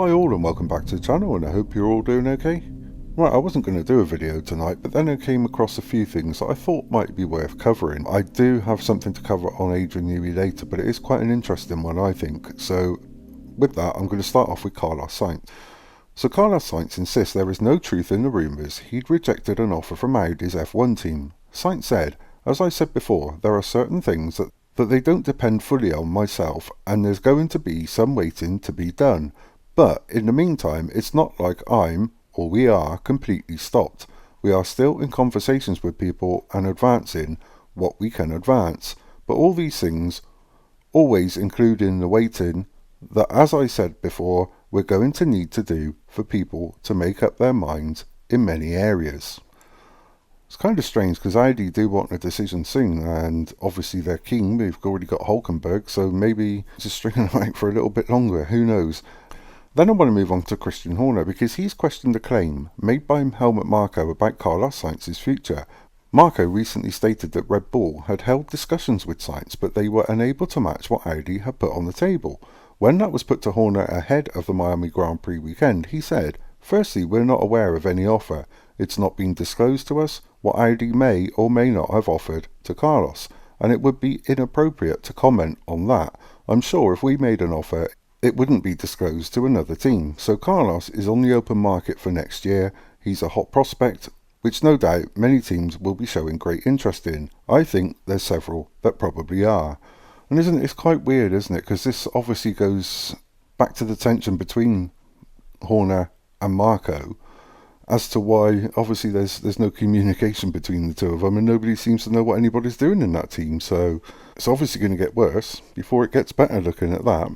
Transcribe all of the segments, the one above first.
Hi all and welcome back to the channel, and I hope you're all doing okay. Right, I wasn't going to do a video tonight, but then I came across a few things that I thought might be worth covering. I do have something to cover on Adrian Newey later, but it is quite an interesting one, I think. So with that, I'm going to start off with Carlos Sainz. So Carlos Sainz insists there is no truth in the rumours he'd rejected an offer from Audi's F1 team. Sainz said, "As I said before, there are certain things that they don't depend fully on myself, and there's going to be some waiting to be done. But in the meantime, it's not like we are completely stopped. We are still in conversations with people and advancing what we can advance. But all these things, always including the waiting, that as I said before, we're going to need to do for people to make up their minds in many areas." It's kind of strange because Audi do want a decision soon, and obviously they're keen. We've already got Hulkenberg, so maybe just stringing them out for a little bit longer, who knows. Then I want to move on to Christian Horner, because he's questioned a claim made by Helmut Marko about Carlos Sainz's future. Marko recently stated that Red Bull had held discussions with Sainz, but they were unable to match what Audi had put on the table. When that was put to Horner ahead of the Miami Grand Prix weekend, he said, "Firstly, we're not aware of any offer. It's not been disclosed to us what Audi may or may not have offered to Carlos, and it would be inappropriate to comment on that. I'm sure if we made an offer, it wouldn't be disclosed to another team. So Carlos is on the open market for next year. He's a hot prospect, which no doubt many teams will be showing great interest in. I think there's several that probably are." And it's quite weird, isn't it? Because this obviously goes back to the tension between Horner and Marko as to why obviously there's no communication between the two of them, and nobody seems to know what anybody's doing in that team. So it's obviously going to get worse before it gets better, looking at that.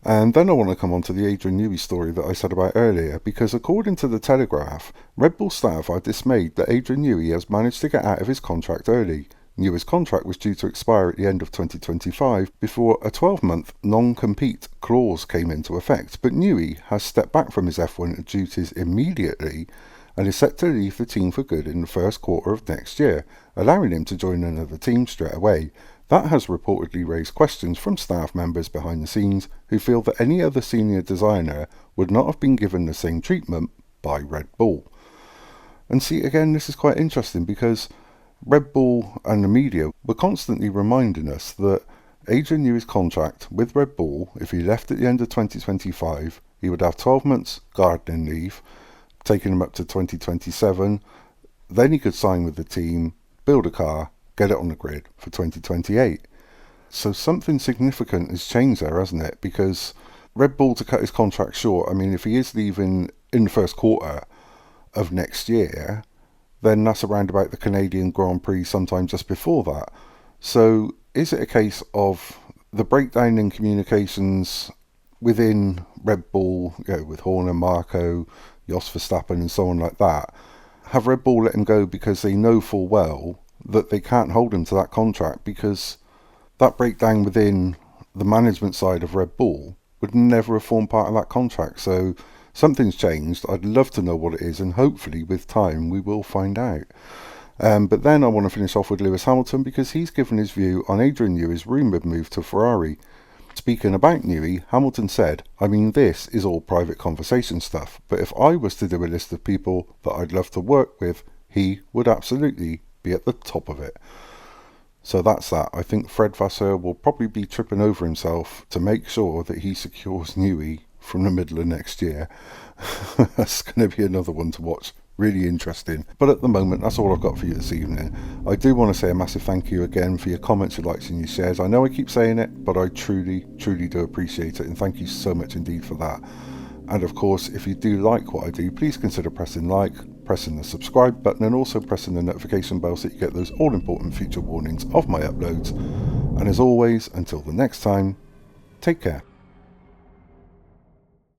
And then I want to come on to the Adrian Newey story that I said about earlier, because according to the Telegraph, Red Bull staff are dismayed that Adrian Newey has managed to get out of his contract early. Newey's contract was due to expire at the end of 2025 before a 12-month non-compete clause came into effect, but Newey has stepped back from his F1 duties immediately and is set to leave the team for good in the first quarter of next year, allowing him to join another team straight away. That has reportedly raised questions from staff members behind the scenes who feel that any other senior designer would not have been given the same treatment by Red Bull. And see, again, this is quite interesting because Red Bull and the media were constantly reminding us that Adrian Newey's contract with Red Bull, if he left at the end of 2025, he would have 12 months gardening leave, taking him up to 2027. Then he could sign with the team, build a car, get it on the grid for 2028. So something significant has changed there, hasn't it? Because Red Bull, to cut his contract short, I mean, if he is leaving in the first quarter of next year, then that's around about the Canadian Grand Prix sometime just before that. So is it a case of the breakdown in communications within Red Bull, with Horner, Marko, Jos Verstappen and so on like that? Have Red Bull let him go because they know full well that they can't hold him to that contract, because that breakdown within the management side of Red Bull would never have formed part of that contract? So something's changed. I'd love to know what it is, and hopefully with time we will find out. But then I want to finish off with Lewis Hamilton, because he's given his view on Adrian Newey's rumoured move to Ferrari. Speaking about Newey, Hamilton said, "I mean, this is all private conversation stuff, but if I was to do a list of people that I'd love to work with, he would absolutely be at the top of it." So that's that. I think Fred Vasseur will probably be tripping over himself to make sure that he secures Newey from the middle of next year. That's going to be another one to watch. Really interesting. But at the moment, that's all I've got for you this evening. I do want to say a massive thank you again for your comments, your likes and your shares. I know I keep saying it, but I truly do appreciate it, and thank you so much indeed for that. And of course, if you do like what I do, please consider pressing like, pressing the subscribe button, and also pressing the notification bell so you get those all important future warnings of my uploads. And as always, until the next time, take care.